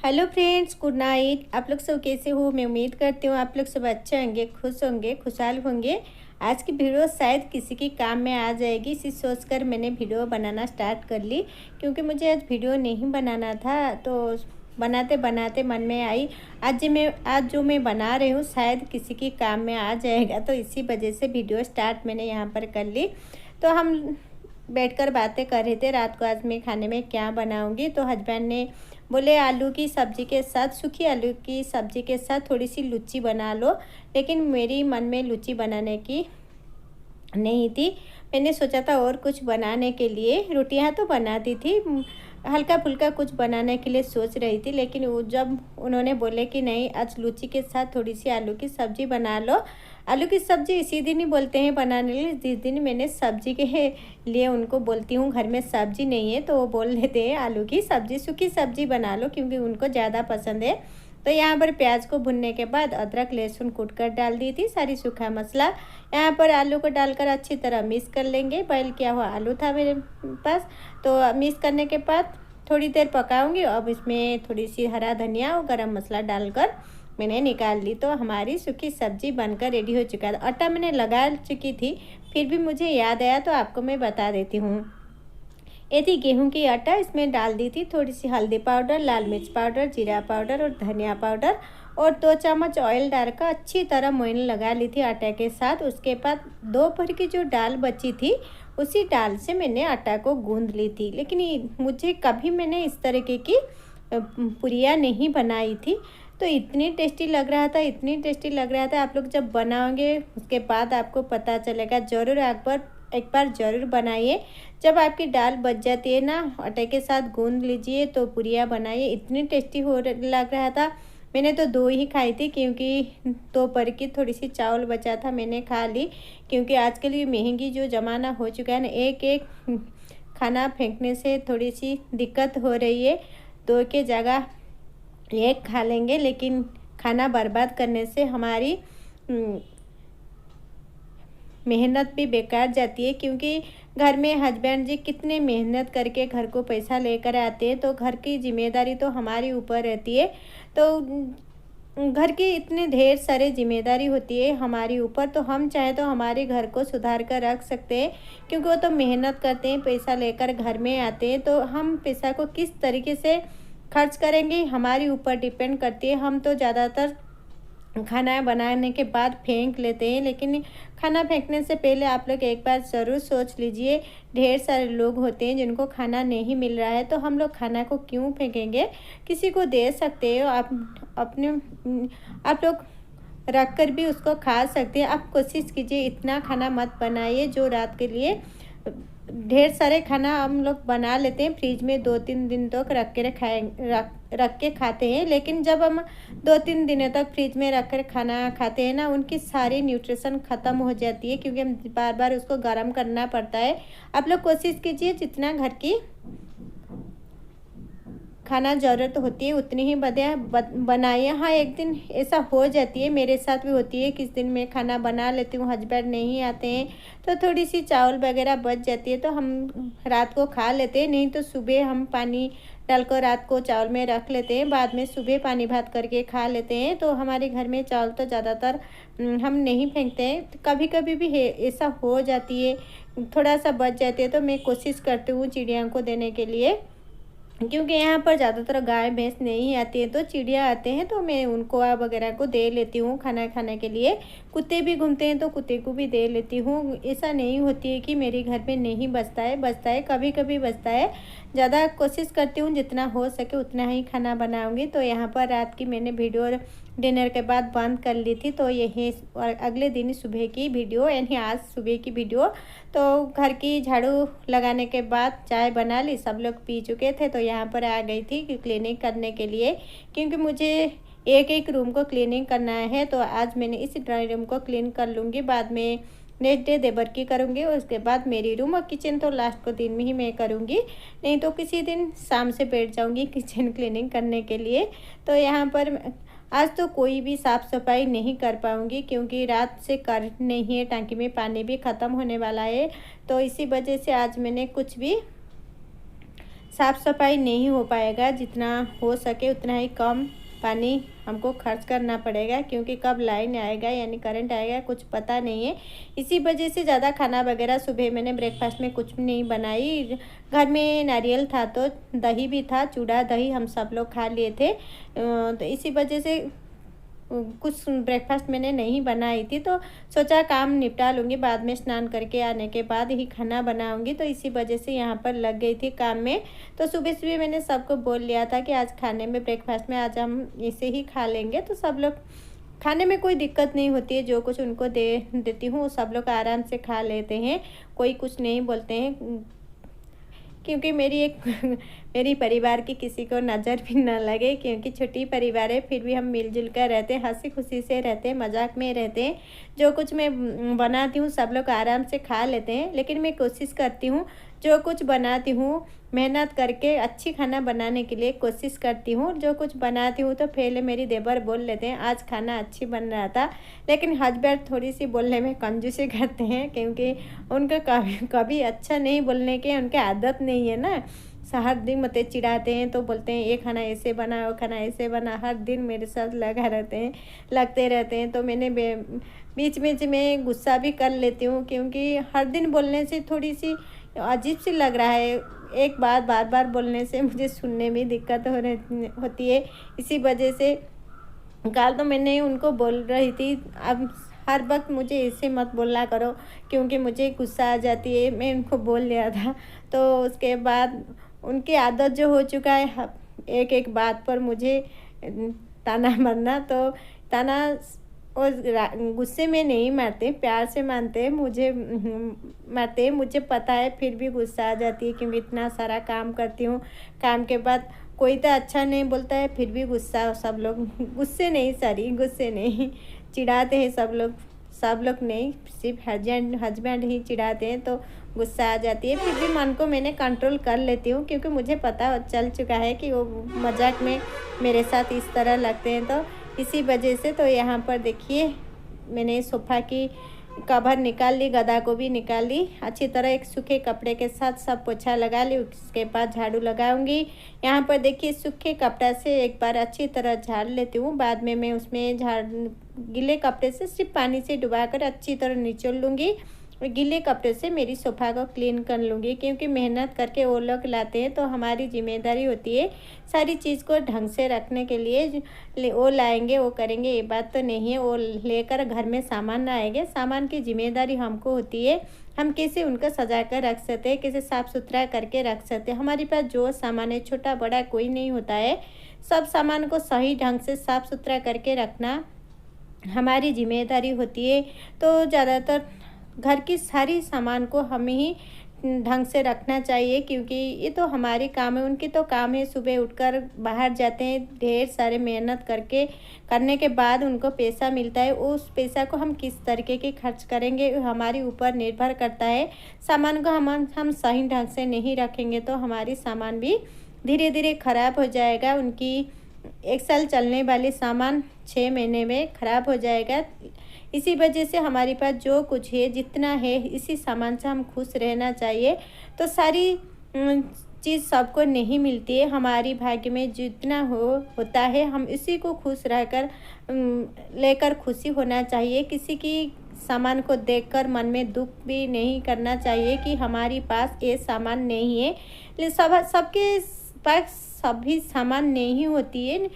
Hello friends, good night. आप लोग सब कैसे हो? मैं उम्मीद करती हूँ आप लोग सब अच्छे होंगे, खुश होंगे, खुशहाल होंगे। आज की वीडियो शायद किसी के काम में आ जाएगी, इसी सोचकर मैंने वीडियो बनाना स्टार्ट कर ली। क्योंकि मुझे आज वीडियो नहीं बनाना था, तो बनाते बनाते मन में आई आज जो मैं बना रही हूँ शायद किसी के काम में आ जाएगा, तो इसी वजह से वीडियो स्टार्ट मैंने यहाँ पर कर ली। तो हम बैठकर बातें कर रहे थे रात को आज मैं खाने में क्या बनाऊंगी। तो हस्बैंड ने बोले आलू की सब्ज़ी के साथ, सूखी आलू की सब्ज़ी के साथ थोड़ी सी लुच्ची बना लो। लेकिन मेरी मन में लुच्ची बनाने की नहीं थी। मैंने सोचा था और कुछ बनाने के लिए, रोटियां तो बनाती थी, हल्का फुल्का कुछ बनाने के लिए सोच रही थी। लेकिन वो जब उन्होंने बोले कि नहीं आज लुच्ची के साथ थोड़ी सी आलू की सब्ज़ी बना लो। आलू की सब्ज़ी इसी दिन ही बोलते हैं बनाने के लिए जिस दिन मैंने सब्ज़ी के लिए उनको बोलती हूँ घर में सब्ज़ी नहीं है, तो वो बोल देते हैं आलू की सब्ज़ी, सूखी सब्ज़ी बना लो, क्योंकि उनको ज़्यादा पसंद है। तो यहाँ पर प्याज को भुनने के बाद अदरक लहसुन कूट कर डाल दी थी, सारी सूखा मसाला। यहाँ पर आलू को डालकर अच्छी तरह मिक्स कर लेंगे। बॉयल किया हुआ आलू था मेरे पास, तो मिक्स करने के बाद थोड़ी देर पकाऊंगी। अब इसमें थोड़ी सी हरा धनिया और गरम मसाला डालकर मैंने निकाल ली। तो हमारी सूखी सब्जी बनकर रेडी हो चुका था। आटा मैंने लगा चुकी थी, फिर भी मुझे याद आया तो आपको मैं बता देती हूँ। ये थी गेहूं की आटा, इसमें डाल दी थी थोड़ी सी हल्दी पाउडर, लाल मिर्च पाउडर, जीरा पाउडर और धनिया पाउडर, और 2 चम्मच ऑयल डालकर अच्छी तरह मोइन लगा ली थी आटे के साथ। उसके बाद दोपहर की जो दाल बची थी उसी दाल से मैंने आटा को गूंद ली थी। लेकिन मुझे कभी मैंने इस तरीके की पुरिया नहीं बनाई थी, तो इतनी टेस्टी लग रहा था, इतनी टेस्टी लग रहा था। आप लोग जब बनाओगे उसके बाद आपको पता चलेगा। ज़रूर एक बार ज़रूर बनाइए। जब आपकी दाल बच जाती है ना, आटे के साथ गूंद लीजिए तो पुरिया बनाइए, इतनी टेस्टी लग रहा था। मैंने तो 2 ही खाई थी, क्योंकि दोपहर की थोड़ी सी चावल बचा था, मैंने खा ली। क्योंकि आजकल ये महंगी जो ज़माना हो चुका है ना, एक एक खाना फेंकने से थोड़ी सी दिक्कत हो रही है। 2 के जगह 1 खा लेंगे, लेकिन खाना बर्बाद करने से हमारी मेहनत भी बेकार जाती है। क्योंकि घर में हस्बैंड जी कितने मेहनत करके घर को पैसा लेकर आते हैं, तो घर की जिम्मेदारी तो हमारे ऊपर रहती है। तो घर की इतने ढेर सारे जिम्मेदारी होती है हमारे ऊपर, तो हम चाहे तो हमारे घर को सुधार कर रख सकते हैं। क्योंकि वो तो मेहनत करते हैं, पैसा लेकर घर में आते हैं, तो हम पैसा को किस तरीके से खर्च करेंगे हमारे ऊपर डिपेंड करती है। हम तो ज़्यादातर खाना बनाने के बाद फेंक लेते हैं, लेकिन खाना फेंकने से पहले आप लोग एक बार ज़रूर सोच लीजिए। ढेर सारे लोग होते हैं जिनको खाना नहीं मिल रहा है, तो हम लोग खाना को क्यों फेंकेंगे? किसी को दे सकते हो आप, आप लोग रख कर भी उसको खा सकते हैं। आप कोशिश कीजिए इतना खाना मत बनाइए जो रात के लिए। ढेर सारे खाना हम लोग बना लेते हैं, फ्रिज में 2-3 दिन तक रख के खाते हैं। लेकिन जब हम 2-3 दिनों तक फ्रिज में रख कर खाना खाते हैं ना, उनकी सारी न्यूट्रिशन ख़त्म हो जाती है, क्योंकि हम बार बार उसको गर्म करना पड़ता है। आप लोग कोशिश कीजिए जितना घर की खाना ज़रूरत होती है उतनी ही बनाइए। हाँ, एक दिन ऐसा हो जाती है, मेरे साथ भी होती है, किस दिन मैं खाना बना लेती हूँ, हस्बैंड नहीं आते हैं, तो थोड़ी सी चावल वगैरह बच जाती है, तो हम रात को खा लेते हैं। नहीं तो सुबह हम पानी डालकर रात को चावल में रख लेते हैं, बाद में सुबह पानी भात करके खा लेते हैं। तो हमारे घर में चावल तो ज़्यादातर हम नहीं फेंकते हैं। तो कभी कभी भी ऐसा हो जाती है, थोड़ा सा बच जाती है, तो मैं कोशिश करती हूँ चिड़िया को देने के लिए। क्योंकि यहाँ पर ज़्यादातर गाय भैंस नहीं आती है, तो चिड़िया आते हैं, तो मैं उनको वगैरह को दे लेती हूँ खाना खाने के लिए। कुत्ते भी घूमते हैं तो कुत्ते को भी दे लेती हूँ। ऐसा नहीं होती है कि मेरे घर में नहीं बचता है, कभी कभी बचता है। ज़्यादा कोशिश करती हूँ जितना हो सके उतना ही खाना बनाऊँगी। तो यहाँ पर रात की मैंने वीडियो डिनर के बाद बंद कर ली थी, तो यही अगले दिन सुबह की वीडियो, यानी आज सुबह की वीडियो। तो घर की झाड़ू लगाने के बाद चाय बना ली, सब लोग पी चुके थे, तो यहाँ पर आ गई थी क्लीनिंग करने के लिए। क्योंकि मुझे एक एक रूम को क्लीनिंग करना है, तो आज मैंने इस ड्राइंग रूम को क्लीन कर लूँगी, बाद में नेक्स्ट डे देवर की करूँगी, और उसके बाद मेरी रूम और किचन तो लास्ट को दिन में ही मैं करूँगी। नहीं तो किसी दिन शाम से बैठ जाऊँगी किचन क्लीनिंग करने के लिए। तो यहाँ पर आज तो कोई भी साफ़ सफाई नहीं कर पाऊँगी, क्योंकि रात से कर नहीं है, टंकी में पानी भी ख़त्म होने वाला है। तो इसी वजह से आज मैंने कुछ भी साफ़ सफाई नहीं हो पाएगा। जितना हो सके उतना ही कम पानी हमको खर्च करना पड़ेगा, क्योंकि कब लाइन आएगा यानी करंट आएगा कुछ पता नहीं है। इसी वजह से ज़्यादा खाना वगैरह सुबह मैंने ब्रेकफास्ट में कुछ नहीं बनाई। घर में नारियल था तो दही भी था, चूड़ा दही हम सब लोग खा लिए थे। तो इसी वजह से कुछ ब्रेकफास्ट मैंने नहीं बनाई थी, तो सोचा काम निपटा लूँगी, बाद में स्नान करके आने के बाद ही खाना बनाऊँगी। तो इसी वजह से यहाँ पर लग गई थी काम में। तो सुबह सुबह मैंने सबको बोल लिया था कि आज खाने में ब्रेकफास्ट में आज हम इसे ही खा लेंगे। तो सब लोग खाने में कोई दिक्कत नहीं होती है, जो कुछ उनको दे देती हूँ सब लोग आराम से खा लेते हैं, कोई कुछ नहीं बोलते हैं। क्योंकि मेरी परिवार की किसी को नज़र भी ना लगे, क्योंकि छोटी परिवार है, फिर भी हम मिलजुल कर रहते हैं, हंसी खुशी से रहते हैं, मजाक में रहते हैं। जो कुछ मैं बनाती हूँ सब लोग आराम से खा लेते हैं, लेकिन मैं कोशिश करती हूँ जो कुछ बनाती हूँ मेहनत करके अच्छी खाना बनाने के लिए कोशिश करती हूँ। जो कुछ बनाती हूँ तो पहले मेरी देवर बोल लेते हैं आज खाना अच्छी बन रहा था, लेकिन हस्बैंड थोड़ी सी बोलने में कंजूसी करते हैं, क्योंकि उनका कभी कभी अच्छा नहीं बोलने के उनके आदत नहीं है ना। हर दिन मते चिढ़ाते हैं, तो बोलते हैं ये खाना ऐसे बना, वो खाना ऐसे बना, हर दिन मेरे साथ लगते रहते हैं। तो मैंने बीच बीच में गुस्सा भी कर लेती हूँ, क्योंकि हर दिन बोलने से थोड़ी सी अजीब सी लग रहा है। एक बात बार बार बोलने से मुझे सुनने में दिक्कत होती है। इसी वजह से कल तो मैंने उनको बोल रही थी अब हर वक्त मुझे ऐसे मत बोला करो, क्योंकि मुझे गुस्सा आ जाती है। मैं उनको बोल लिया था, तो उसके बाद उनकी आदत जो हो चुका है एक एक बात पर मुझे ताना मारना। तो ताना और गुस्से में नहीं मारते, प्यार से मानते हैं, मारते हैं। मुझे पता है फिर भी गुस्सा आ जाती है, क्योंकि इतना सारा काम करती हूँ। काम के बाद कोई तो अच्छा नहीं बोलता है, फिर भी गुस्सा सब लोग गुस्से नहीं चिढ़ाते हैं सब लोग नहीं, सिर्फ हस्बैंड ही चिढ़ाते हैं, तो गुस्सा आ जाती है। फिर भी मन को मैंने कंट्रोल कर लेती हूँ, क्योंकि मुझे पता चल चुका है कि वो मजाक में मेरे साथ इस तरह लगते हैं। तो इसी वजह से तो यहाँ पर देखिए मैंने सोफ़ा की कवर निकाल ली, गदा को भी निकाल ली, अच्छी तरह एक सूखे कपड़े के साथ सब पोछा लगा ली। उसके बाद झाड़ू लगाऊंगी। यहाँ पर देखिए सूखे कपड़ा से एक बार अच्छी तरह झाड़ लेती हूँ, बाद में मैं उसमें गीले कपड़े से सिर्फ पानी से डुबाकर अच्छी तरह निचोड़ लूँगी। गीले कपड़े से मेरी सोफ़ा को क्लीन कर लूँगी, क्योंकि मेहनत करके वो लोग लाते हैं, तो हमारी जिम्मेदारी होती है सारी चीज़ को ढंग से रखने के लिए। वो लाएंगे वो करेंगे ये बात तो नहीं है, वो लेकर घर में सामान आएंगे, सामान की जिम्मेदारी हमको होती है। हम कैसे उनको सजा कर रख सकते हैं, कैसे साफ़ सुथरा करके रख सकते हैं। हमारे पास जो सामान है छोटा बड़ा कोई नहीं होता है, सब सामान को सही ढंग से साफ़ सुथरा करके रखना हमारी जिम्मेदारी होती है। तो ज़्यादातर घर की सारी सामान को हमें ही ढंग से रखना चाहिए, क्योंकि ये तो हमारे काम है। उनके तो काम है सुबह उठकर बाहर जाते हैं, ढेर सारे मेहनत करने के बाद उनको पैसा मिलता है। उस पैसा को हम किस तरीके के खर्च करेंगे हमारे ऊपर निर्भर करता है। सामान को हम सही ढंग से नहीं रखेंगे तो हमारी सामान भी धीरे धीरे ख़राब हो जाएगा। उनकी 1 साल चलने वाली सामान 6 महीने में ख़राब हो जाएगा। इसी वजह से हमारे पास जो कुछ है जितना है इसी सामान से हम खुश रहना चाहिए। तो सारी चीज़ सबको नहीं मिलती है, हमारी भाग्य में जितना होता है हम इसी को खुश रहकर लेकर खुशी होना चाहिए। किसी की सामान को देखकर मन में दुख भी नहीं करना चाहिए कि हमारे पास ये सामान नहीं है। सबके पास सभी सामान नहीं होती है,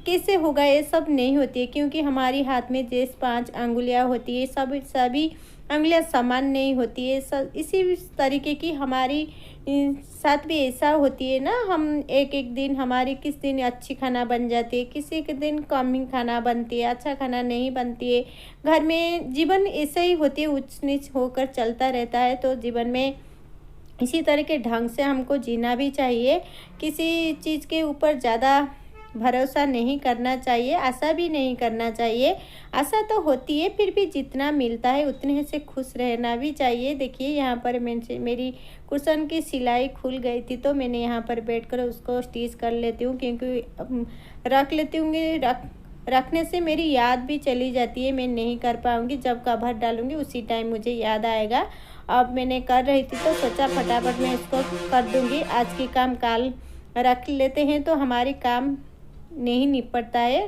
कैसे होगा ये सब नहीं होती है, क्योंकि हमारी हाथ में जैसे 5 अंगुलियाँ होती है, सभी अंगुलियाँ समान नहीं होती है। सब इसी तरीके की हमारी साथ भी ऐसा होती है ना। हम एक दिन हमारी किस दिन अच्छी खाना बन जाती है, किसी के दिन कम ही खाना बनती है, अच्छा खाना नहीं बनती है। घर में जीवन ऐसे ही होती है, ऊंच नीच होकर चलता रहता है। तो जीवन में इसी तरह के ढंग से हमको जीना भी चाहिए। किसी चीज़ के ऊपर ज़्यादा भरोसा नहीं करना चाहिए, आशा भी नहीं करना चाहिए। आशा तो होती है, फिर भी जितना मिलता है उतने से खुश रहना भी चाहिए। देखिए यहाँ पर मेरी कुशन की सिलाई खुल गई थी, तो मैंने यहाँ पर बैठकर उसको स्टिच कर लेती हूँ, क्योंकि रख लेती हूँ रखने से मेरी याद भी चली जाती है, मैं नहीं कर पाऊँगी। जब कवर डालूँगी उसी टाइम मुझे याद आएगा। अब मैंने कर रही थी तो सोचा फटाफट मैं इसको कर दूँगी। आज की काम कल रख लेते हैं तो हमारी काम नहीं निपटता है,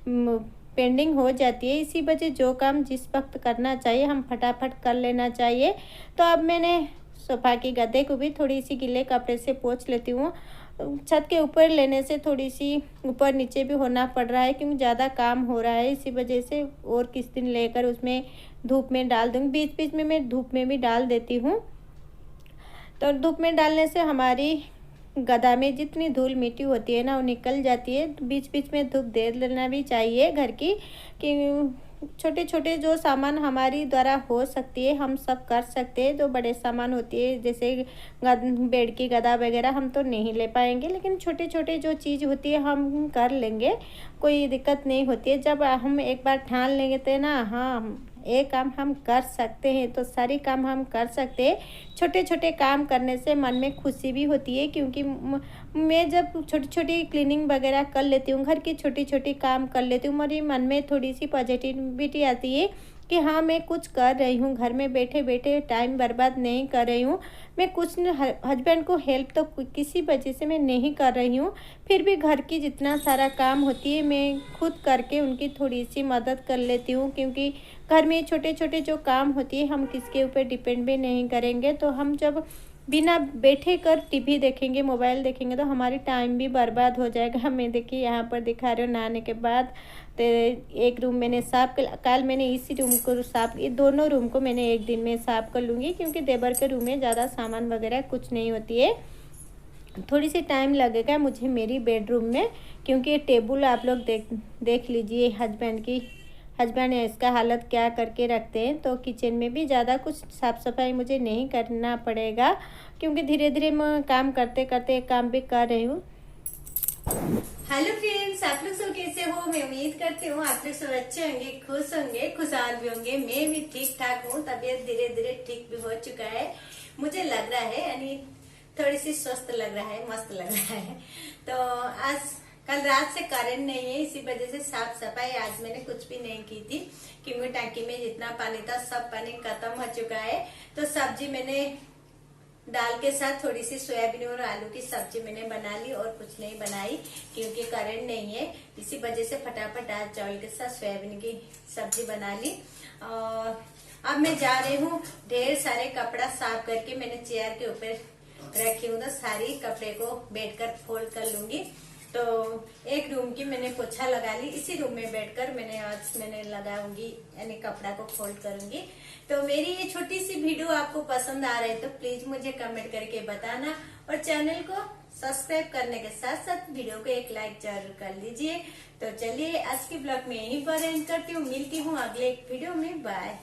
पेंडिंग हो जाती है। इसी वजह जो काम जिस वक्त करना चाहिए हम फटाफट कर लेना चाहिए। तो अब मैंने सोफ़ा की गद्दे को भी थोड़ी सी गीले कपड़े से पोंछ लेती हूँ। छत के ऊपर लेने से थोड़ी सी ऊपर नीचे भी होना पड़ रहा है क्योंकि ज़्यादा काम हो रहा है, इसी वजह से। और किस दिन लेकर उसमें धूप में डाल दूँगी। बीच बीच में मैं धूप में भी डाल देती हूँ। तो धूप में डालने से हमारी गदा में जितनी धूल मिट्टी होती है ना वो निकल जाती है। तो बीच बीच में धूप दे लेना भी चाहिए घर की, कि छोटे छोटे जो सामान हमारी द्वारा हो सकती है हम सब कर सकते हैं। जो बड़े सामान होती है जैसे बेड की गदा वगैरह हम तो नहीं ले पाएंगे, लेकिन छोटे छोटे जो चीज़ होती है हम कर लेंगे, कोई दिक्कत नहीं होती है। जब हम एक बार ठान लेंगे तो ना, हाँ ये काम हम कर सकते हैं, तो सारी काम हम कर सकते हैं। छोटे छोटे काम करने से मन में खुशी भी होती है, क्योंकि मैं जब छोटी छोटी क्लीनिंग वगैरह कर लेती हूँ, घर की छोटी छोटी काम कर लेती हूँ, मेरे मन में थोड़ी सी पॉजिटिविटी आती है कि हाँ मैं कुछ कर रही हूँ, घर में बैठे बैठे टाइम बर्बाद नहीं कर रही हूँ। मैं कुछ हस्बैंड को हेल्प तो किसी वजह से मैं नहीं कर रही हूँ, फिर भी घर की जितना सारा काम होती है मैं खुद करके उनकी थोड़ी सी मदद कर लेती हूँ। क्योंकि घर में छोटे छोटे जो काम होती है हम किसके ऊपर डिपेंड भी नहीं करेंगे। तो हम जब बिना बैठे कर टीवी देखेंगे, मोबाइल देखेंगे, तो हमारी टाइम भी बर्बाद हो जाएगा। मैं देखिए यहाँ पर दिखा रही हूँ, नहाने के बाद तो एक रूम मैंने साफ़ कल मैंने इसी रूम को साफ़, ये दोनों रूम को मैंने एक दिन में साफ़ कर लूँगी, क्योंकि देवर के रूम में ज़्यादा सामान वगैरह कुछ नहीं होती है। थोड़ी सी टाइम लगेगा मुझे मेरी बेडरूम में, क्योंकि ये टेबल आप लोग देख लीजिए हस्बैंड है इसका हालत क्या करके रखते हैं। तो किचन में भी ज़्यादा कुछ साफ़ सफाई मुझे नहीं करना पड़ेगा, क्योंकि धीरे धीरे मैं काम करते करते एक काम भी कर रही हूँ। हेलो फ्रेंड्स, आप लोग सब कैसे हो? मैं उम्मीद करती हूँ आप लोग सब अच्छे होंगे, खुश होंगे, खुशहाल भी होंगे। मैं भी ठीक ठाक हूँ, तबीयत धीरे धीरे ठीक भी हो चुका है, मुझे लग रहा है, यानी थोड़ी सी स्वस्थ लग रहा है, मस्त लग रहा है। तो आज कल रात से करंट नहीं है, इसी वजह से साफ सफाई आज मैंने कुछ भी नहीं की थी, क्योंकि टंकी में जितना पानी था सब पानी खत्म हो चुका है। तो सब्जी मैंने दाल के साथ थोड़ी सी सोयाबीन और आलू की सब्जी मैंने बना ली, और कुछ नहीं बनाई क्योंकि करंट नहीं है। इसी वजह से फटाफट दाल चावल के साथ सोयाबीन की सब्जी बना ली। और अब मैं जा रही हूँ, ढेर सारे कपड़ा साफ करके मैंने चेयर के ऊपर रखी हूँ, तो सारी कपड़े को बैठकर फोल्ड कर लूंगी। तो एक रूम की मैंने पोछा लगा ली, इसी रूम में बैठकर मैंने लगाऊंगी, यानी कपड़ा को फोल्ड करूंगी। तो मेरी ये छोटी सी वीडियो आपको पसंद आ रही है तो प्लीज मुझे कमेंट करके बताना, और चैनल को सब्सक्राइब करने के साथ साथ वीडियो को एक लाइक जरूर कर लीजिए। तो चलिए आज की ब्लॉग में यहीं पर एंड करती हूँ, मिलती हूँ अगले एक वीडियो में, बाय।